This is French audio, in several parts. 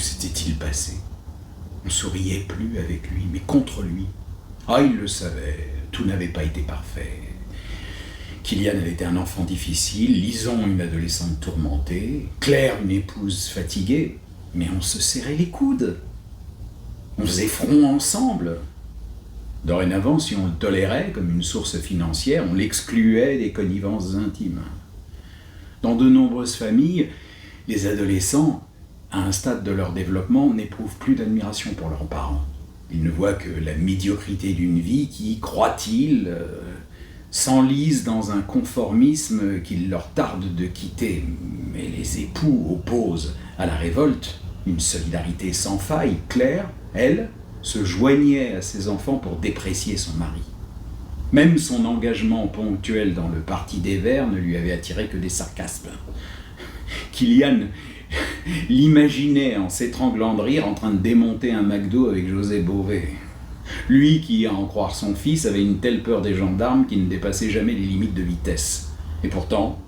s'était-il passé? On souriait plus avec lui, mais contre lui. Ah, il le savait, tout n'avait pas été parfait. Kylian avait été un enfant difficile, Lison une adolescente tourmentée, Claire une épouse fatiguée, mais on se serrait les coudes. On faisait front ensemble. Dorénavant, si on le tolérait comme une source financière, on l'excluait des connivences intimes. Dans de nombreuses familles, les adolescents, à un stade de leur développement, n'éprouvent plus d'admiration pour leurs parents. Ils ne voient que la médiocrité d'une vie qui, croient-ils, s'enlise dans un conformisme qu'il leur tarde de quitter. Mais les époux opposent à la révolte une solidarité sans faille. Claire, elle, se joignait à ses enfants pour déprécier son mari. Même son engagement ponctuel dans le Parti des Verts ne lui avait attiré que des sarcasmes. Kylian l'imaginait en s'étranglant de rire en train de démonter un McDo avec José Bové. Lui qui, à en croire son fils, avait une telle peur des gendarmes qu'il ne dépassait jamais les limites de vitesse. Et pourtant,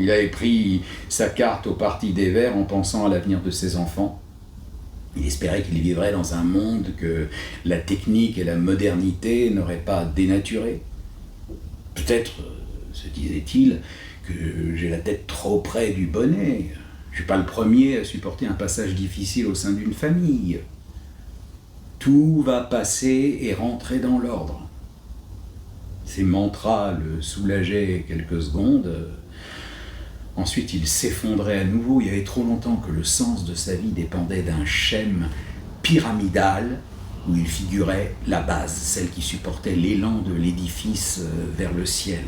il avait pris sa carte au Parti des Verts en pensant à l'avenir de ses enfants. Il espérait qu'il vivrait dans un monde que la technique et la modernité n'auraient pas dénaturé. Peut-être, se disait-il, que j'ai la tête trop près du bonnet. Je ne suis pas le premier à supporter un passage difficile au sein d'une famille. Tout va passer et rentrer dans l'ordre. Ces mantras le soulageaient quelques secondes. Ensuite, il s'effondrait à nouveau. Il y avait trop longtemps que le sens de sa vie dépendait d'un schème pyramidal où il figurait la base, celle qui supportait l'élan de l'édifice vers le ciel.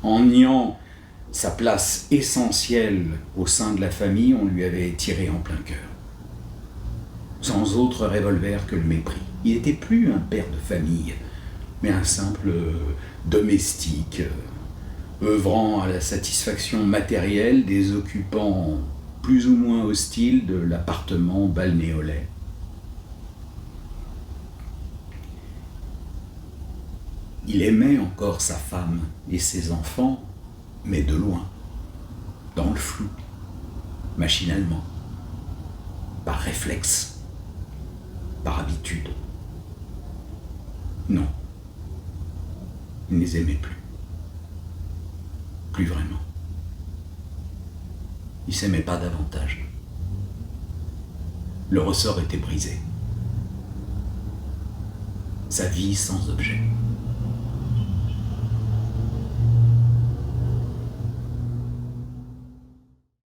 En niant sa place essentielle au sein de la famille, on lui avait tiré en plein cœur. Sans autre revolver que le mépris. Il n'était plus un père de famille, mais un simple domestique, œuvrant à la satisfaction matérielle des occupants plus ou moins hostiles de l'appartement balnéolais. Il aimait encore sa femme et ses enfants, mais de loin, dans le flou, machinalement, par réflexe, par habitude. Non, il ne les aimait plus. Plus vraiment. Il ne s'aimait pas davantage. Le ressort était brisé. Sa vie sans objet.